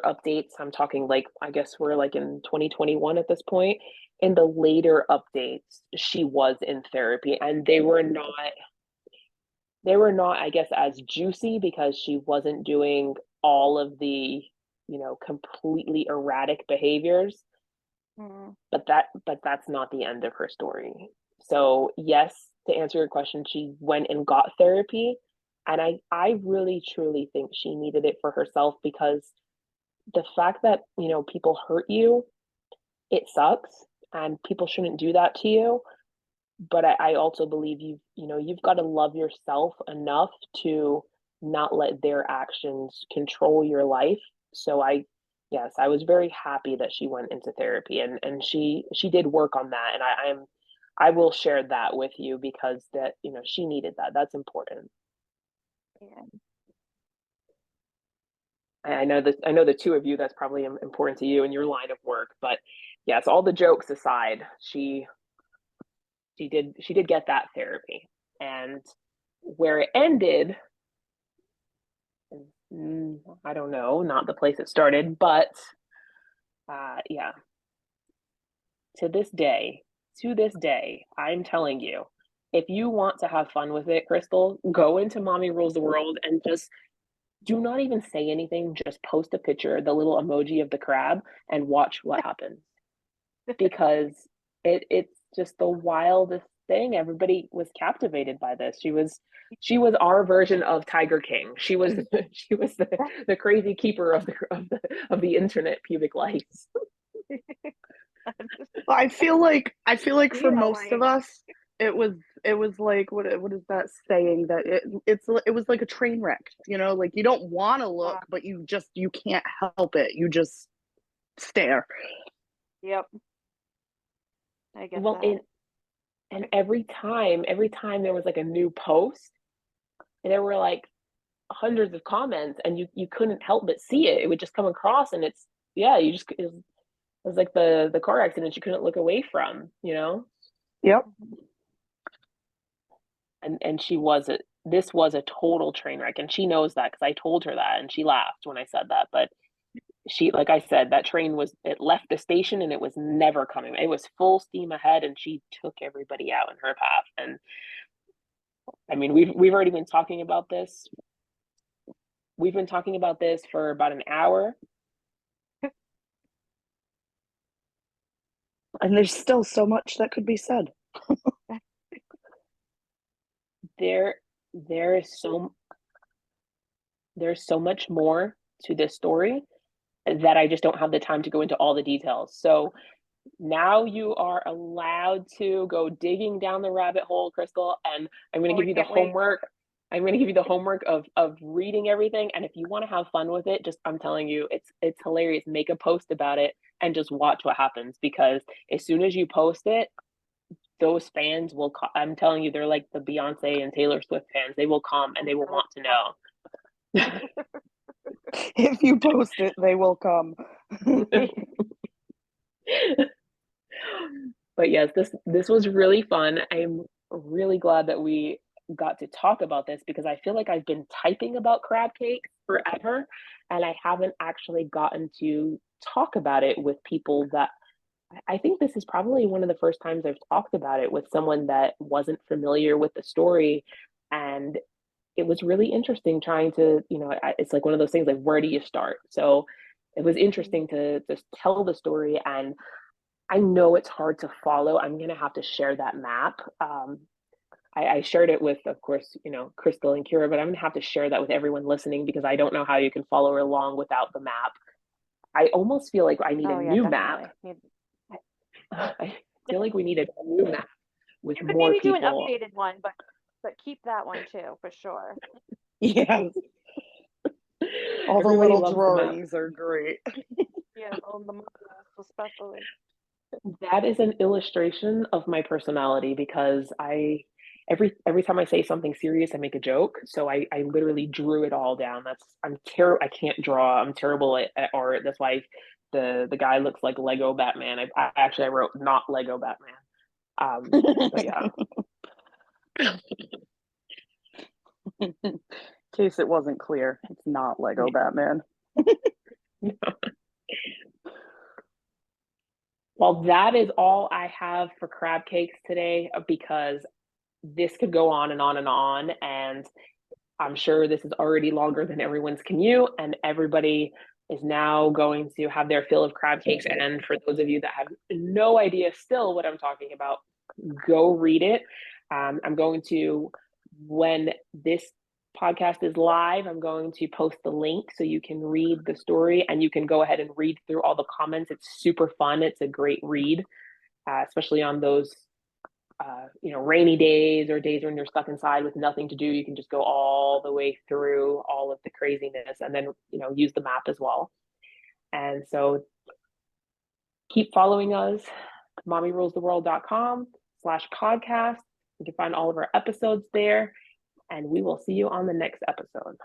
updates, I'm talking like, I guess we're like in 2021 at this point. In the later updates, she was in therapy, and they were not, I guess, as juicy, because she wasn't doing all of the, completely erratic behaviors. Mm, But that's not the end of her story. So yes, to answer your question, she went and got therapy, and I really truly think she needed it for herself, because the fact that, people hurt you, it sucks, and people shouldn't do that to you. But I also believe you've got to love yourself enough to not let their actions control your life. So yes, I was very happy that she went into therapy, and she did work on that, and I will share that with you, because that, she needed that. That's important. yeah. I know the two of you, that's probably important to you in your line of work, but yes, all the jokes aside, she did get that therapy. And where it ended, I don't know, not the place it started, but yeah. to this day, I'm telling you, if you want to have fun with it, Krystle, go into Mommy Rules the World and just do not even say anything. Just post a picture, the little emoji of the crab, and watch what happens. Because it's just the wildest thing. Everybody was captivated by this. She was our version of Tiger King. She was the crazy keeper of the internet pubic lice. I feel like for Yeah, most of us, it was like what is that saying that it was like a train wreck, you know, like you don't want to look, but you can't help it. You just stare. Yep. I get Well, that. and every time there was like a new post, there were like hundreds of comments, and you couldn't help but see it. It would just come across, and it's yeah, you just it was like the car accident you couldn't look away from, you know. Yep. And this was a total train wreck, and she knows that because I told her that, and she laughed when I said that. But she, like I said, that train it left the station and it was never coming. It was full steam ahead, and she took everybody out in her path. And I mean, we've already been talking about this. We've been talking about this for about an hour. And there's still so much that could be said. There's so much more to this story that I just don't have the time to go into all the details. So now you are allowed to go digging down the rabbit hole, Krystle, and I'm going to give you the homework. I'm going to give you the homework of reading everything. And if you want to have fun with it, just, I'm telling you, it's hilarious. Make a post about it and just watch what happens, because as soon as you post it, those fans will, I'm telling you, they're like the Beyonce and Taylor Swift fans. They will come and they will want to know. If you post it, they will come. But yes, this was really fun. I'm really glad that we got to talk about this, because I feel like I've been typing about crab cakes forever, and I haven't actually gotten to talk about it with people that I think this is probably one of the first times I've talked about it with someone that wasn't familiar with the story. And it was really interesting trying to, you know, it's like one of those things like, where do you start? So it was interesting to just tell the story. And I know it's hard to follow. I'm going to have to share that map. I shared it with, of course, you know, Krystle and Kira, but I'm going to have to share that with everyone listening, because I don't know how you can follow along without the map. I almost feel like I need a new map. I feel like we need a new map with You could more maybe do people. an updated one, but keep that one too, for sure. Yes. All the Everybody little loves the map. drawings are great. Yeah, on the models especially. That is an illustration of my personality, because every time I say something serious, I make a joke. So I literally drew it all down. I'm terrible. I can't draw. I'm terrible at art. That's why the guy looks like Lego Batman. I wrote not Lego Batman. But yeah. In case it wasn't clear, it's not Lego Batman. Well, that is all I have for crab cakes today, because this could go on and on and on. And I'm sure this is already longer than everyone's commute, and everybody is now going to have their fill of crab cakes. And for those of you that have no idea still what I'm talking about, go read it. I'm going to, when this podcast is live, I'm going to post the link so you can read the story, and you can go ahead and read through all the comments. It's super fun. It's a great read, especially on those you know, rainy days or days when you're stuck inside with nothing to do. You can just go all the way through all of the craziness, and then, you know, use the map as well. And so keep following us, mommyrulestheworld.com/podcast. You can find all of our episodes there, and we will see you on the next episode.